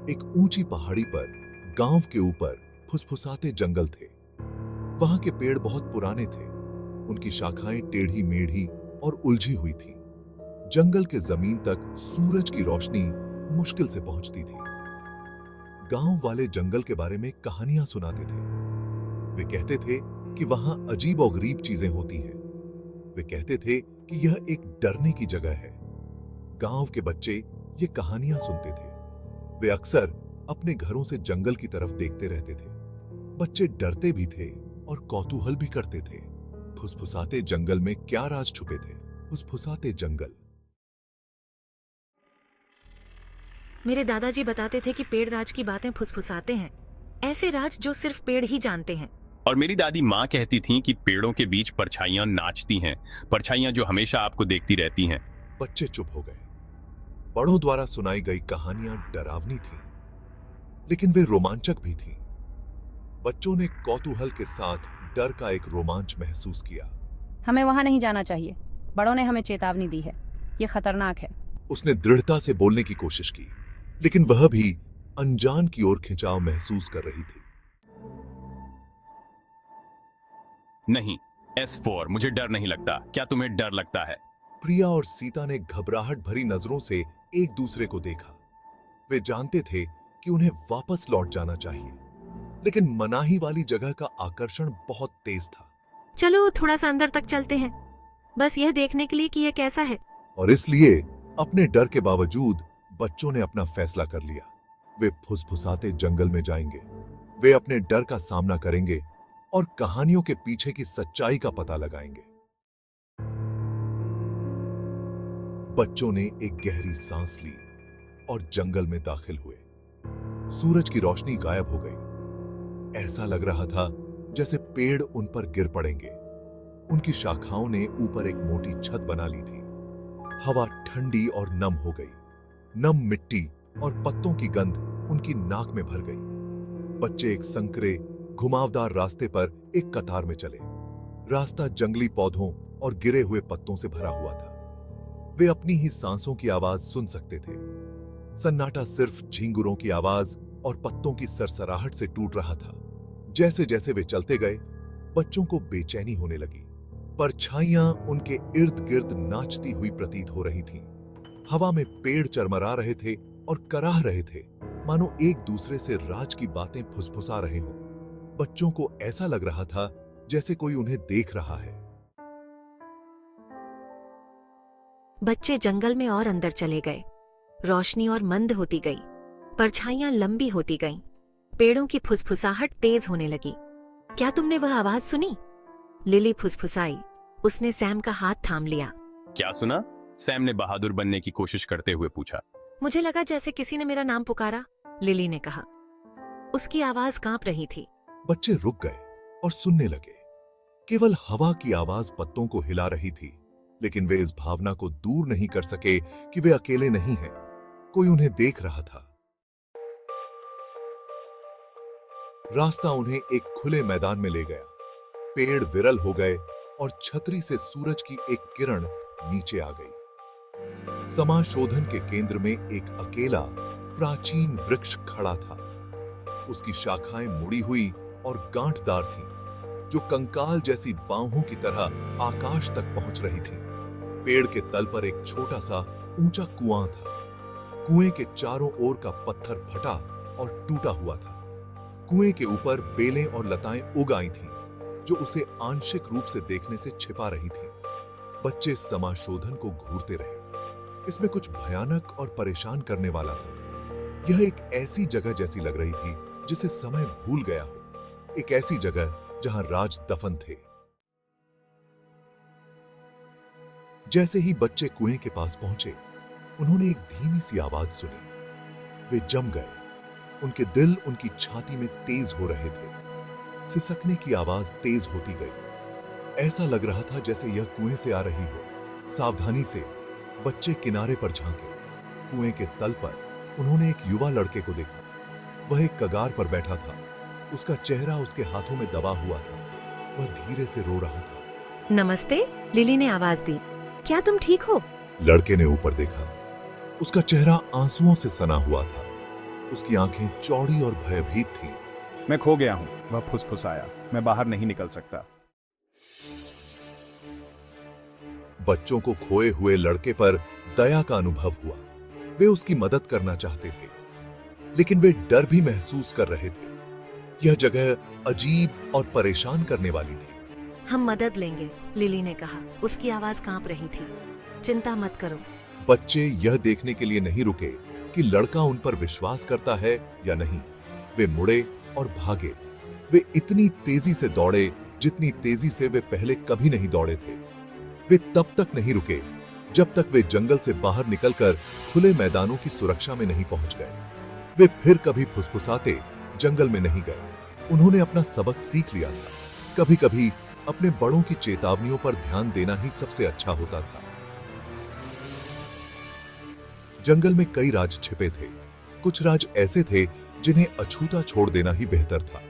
एक ऊंची पहाड़ी पर गांव के ऊपर फुसफुसाते जंगल थे। वहां के पेड़ बहुत पुराने थे, उनकी शाखाएं टेढ़ी मेढ़ी और उलझी हुई थीं। जंगल के जमीन तक सूरज की रोशनी मुश्किल से पहुंचती थी। गांव वाले जंगल के बारे में कहानियां सुनाते थे। वे कहते थे कि वहां अजीब और गरीब चीजें होती हैं। वे कहते थे कि यह एक डरने की जगह है। गांव के बच्चे ये कहानियां सुनते थे। वे अक्सर अपने घरों से जंगल की तरफ देखते रहते थे। बच्चे डरते भी थे और कौतूहल भी करते थे। फुसफुसाते जंगल में क्या राज छुपे थे? फुसफुसाते जंगल। मेरे दादाजी बताते थे कि पेड़ राज की बातें फुसफुसाते हैं, ऐसे राज जो सिर्फ पेड़ ही जानते हैं। और मेरी दादी माँ कहती थीं कि पेड़ों के बीच परछाइयां नाचती हैं, परछाइयां जो हमेशा आपको देखती रहती हैं। बच्चे चुप हो गए। बड़ों द्वारा सुनाई गई कहानियां डरावनी थीं, लेकिन वे रोमांचक भी थीं। बच्चों ने कौतूहल के साथ डर का एक रोमांच महसूस किया। हमें वहां नहीं जाना चाहिए, बड़ों ने हमें चेतावनी दी है, ये खतरनाक है। उसने दृढ़ता से बोलने की कोशिश की, लेकिन वह भी अनजान की ओर खिंचाव महसूस कर रही थी। नहीं, S4, मुझे डर नहीं लगता। क्या तुम्हें डर लगता है? प्रिया और सीता ने घबराहट भरी नजरों से एक दूसरे को देखा। वे जानते थे कि उन्हें वापस लौट जाना चाहिए, लेकिन मनाही वाली जगह का आकर्षण बहुत तेज था। चलो थोड़ा सा अंदर तक चलते हैं, बस यह देखने के लिए कि यह कैसा है। और इसलिए अपने डर के बावजूद बच्चों ने अपना फैसला कर लिया। वे फुसफुसाते जंगल में जाएंगे। वे अपने डर का सामना करेंगे और कहानियों के पीछे की सच्चाई का पता लगाएंगे। बच्चों ने एक गहरी सांस ली और जंगल में दाखिल हुए। सूरज की रोशनी गायब हो गई। ऐसा लग रहा था जैसे पेड़ उन पर गिर पड़ेंगे। उनकी शाखाओं ने ऊपर एक मोटी छत बना ली थी। हवा ठंडी और नम हो गई। नम मिट्टी और पत्तों की गंध उनकी नाक में भर गई। बच्चे एक संकरे घुमावदार रास्ते पर एक कतार में चले। रास्ता जंगली पौधों और गिरे हुए पत्तों से भरा हुआ था। वे अपनी ही सांसों की आवाज सुन सकते थे। सन्नाटा सिर्फ झींगुरों की आवाज और पत्तों की सरसराहट से टूट रहा था। जैसे जैसे वे चलते गए, बच्चों को बेचैनी होने लगी। परछाइयां उनके इर्द गिर्द नाचती हुई प्रतीत हो रही थीं। हवा में पेड़ चरमरा रहे थे और कराह रहे थे, मानो एक दूसरे से राज की बातें फुसफुसा रहे हों। बच्चों को ऐसा लग रहा था जैसे कोई उन्हें देख रहा है। बच्चे जंगल में और अंदर चले गए। रोशनी और मंद होती गई, परछाइयां लंबी होती गईं, पेड़ों की फुसफुसाहट तेज होने लगी। क्या तुमने वह आवाज सुनी? लिली फुसफुसाई। उसने सैम का हाथ थाम लिया। क्या सुना? सैम ने बहादुर बनने की कोशिश करते हुए पूछा। मुझे लगा जैसे किसी ने मेरा नाम पुकारा, लिली ने कहा। उसकी आवाज कांप रही थी। बच्चे रुक गए और सुनने लगे। केवल हवा की आवाज पत्तों को हिला रही थी, लेकिन वे इस भावना को दूर नहीं कर सके कि वे अकेले नहीं हैं। कोई उन्हें देख रहा था। रास्ता उन्हें एक खुले मैदान में ले गया। पेड़ विरल हो गए और छतरी से सूरज की एक किरण नीचे आ गई। समाशोधन के केंद्र में एक अकेला प्राचीन वृक्ष खड़ा था। उसकी शाखाएं मुड़ी हुई और गांठदार थीं, जो कंकाल जैसी बाहों की तरह आकाश तक पहुंच रही थीं। पेड़ के तल पर एक छोटा सा ऊंचा कुआं था। कुएं के चारों ओर का पत्थर फटा और टूटा हुआ था। कुएं के ऊपर बेलें और लताएं उग आई थीं, जो उसे आंशिक रूप से देखने से छिपा रही थीं। बच्चे समाशोधन को घूरते रहे। इसमें कुछ भयानक और परेशान करने वाला था। यह एक ऐसी जगह जैसी लग रही थी जिसे समय भूल गया हो, एक ऐसी जगह जहां राज दफन थे। जैसे ही बच्चे कुएं के पास पहुंचे, उन्होंने एक धीमी सी आवाज सुनी। वे जम गए। उनके दिल उनकी छाती में तेज हो रहे थे। सिसकने की आवाज तेज होती गई। ऐसा लग रहा था जैसे यह कुएं से आ रही हो। सावधानी से बच्चे किनारे पर झांके। कुएं के तल पर उन्होंने एक युवा लड़के को देखा। वह एक कगार पर बैठा था। उसका चेहरा उसके हाथों में दबा हुआ था। वह धीरे से रो रहा था। नमस्ते, लिली ने आवाज दी। क्या तुम ठीक हो? लड़के ने ऊपर देखा। उसका चेहरा आंसुओं से सना हुआ था। उसकी आंखें चौड़ी और भयभीत थीं। मैं खो गया हूं, वह फुसफुसाया। मैं बाहर नहीं निकल सकता। बच्चों को खोए हुए लड़के पर दया का अनुभव हुआ। वे उसकी मदद करना चाहते थे, लेकिन वे डर भी महसूस कर रहे थे। यह जगह अजीब और परेशान करने वाली थी। हम मदद लेंगे, लिली ने कहा। उसकी आवाज कांप रही थी। चिंता मत करो। बच्चे यह देखने के लिए नहीं रुके कि लड़का उन पर विश्वास करता है या नहीं। वे मुड़े और भागे। वे इतनी तेजी से दौड़े जितनी तेजी से वे पहले कभी नहीं दौड़े थे। वे तब तक नहीं रुके जब तक वे जंगल से बाहर निकलकर खुले मैदानों की सुरक्षा में नहीं पहुंच गए। वे फिर कभी फुसफुसाते जंगल में नहीं गए। उन्होंने अपना सबक सीख लिया था। कभी कभी अपने बड़ों की चेतावनियों पर ध्यान देना ही सबसे अच्छा होता था। जंगल में कई राज छिपे थे। कुछ राज ऐसे थे जिन्हें अछूता छोड़ देना ही बेहतर था।